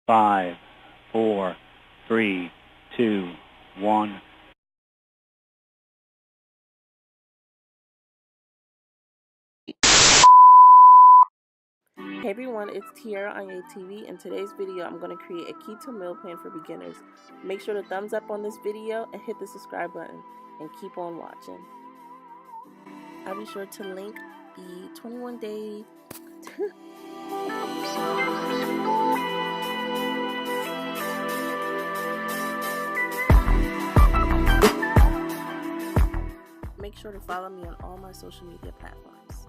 5, 4, 3, 2, 1. Hey everyone, it's Tiara on ATV. In today's video, I'm going to create a keto meal plan for beginners. Make sure to thumbs up on this video and hit the subscribe button and keep on watching. I'll be sure to link the 21-day Make sure to follow me on all my social media platforms.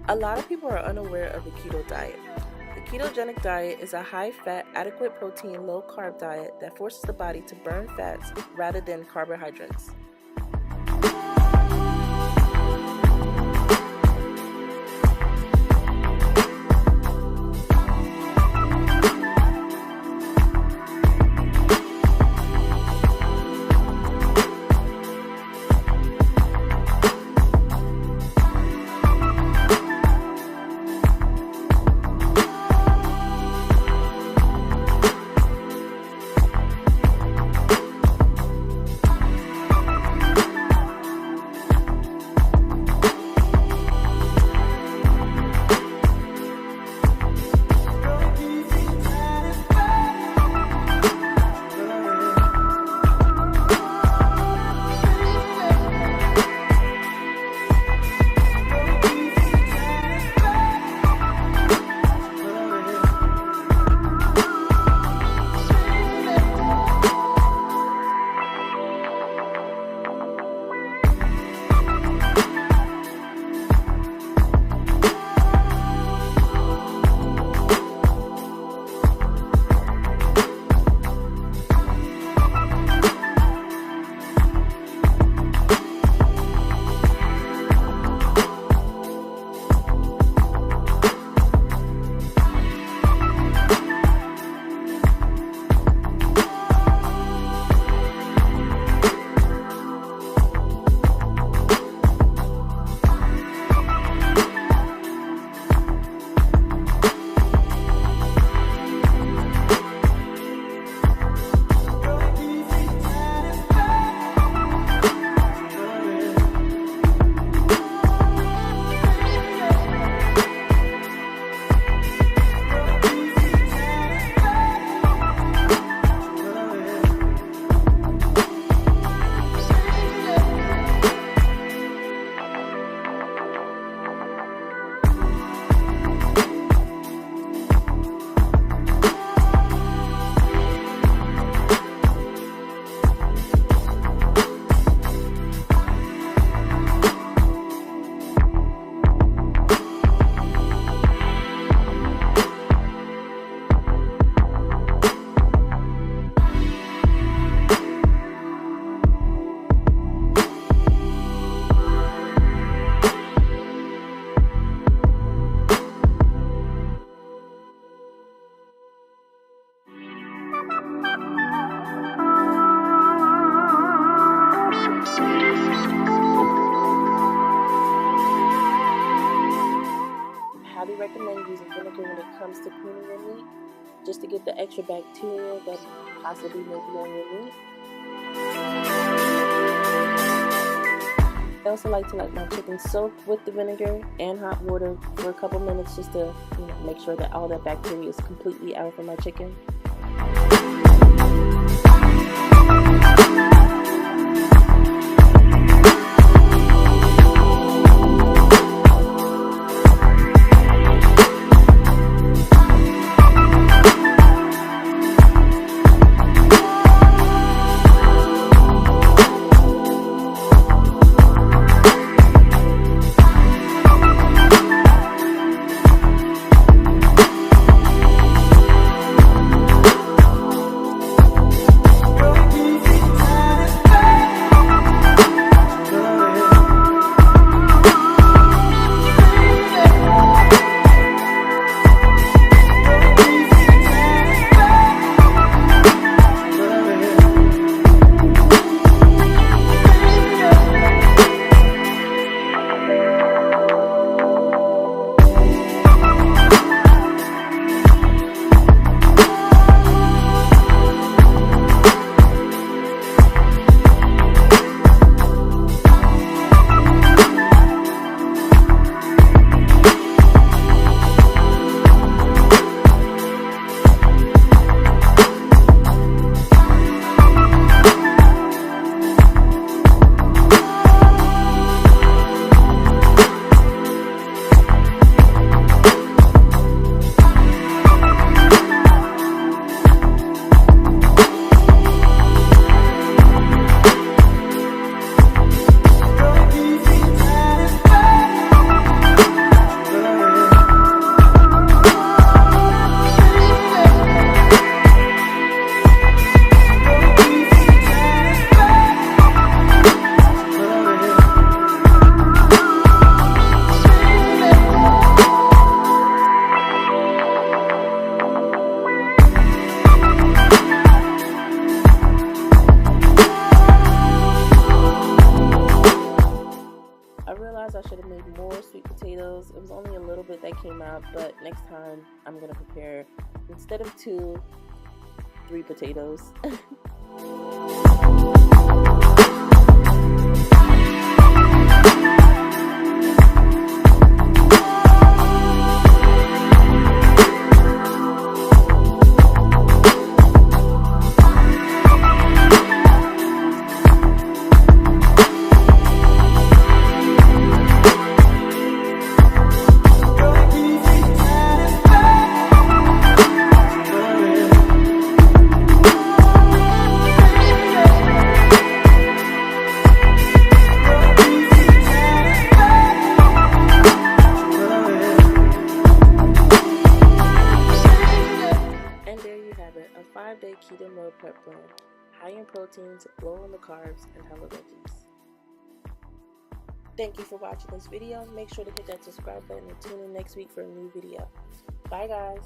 A lot of people are unaware of the keto diet. The ketogenic diet is a high-fat, adequate protein, low-carb diet that forces the body to burn fats rather than carbohydrates. Highly recommend using vinegar when it comes to cleaning your meat, just to get the extra bacteria that possibly may be on your meat. I also like to let my chicken soak with the vinegar and hot water for a couple minutes just to make sure that all that bacteria is completely out from my chicken. potatoes. It was only a little bit that came out, but next time I'm going to prepare, instead of 2, 3 potatoes. A 5-day keto meal prep plan, high in proteins, low in the carbs, and hella veggies. Thank you for watching this video. Make sure to hit that subscribe button and tune in next week for a new video. Bye guys.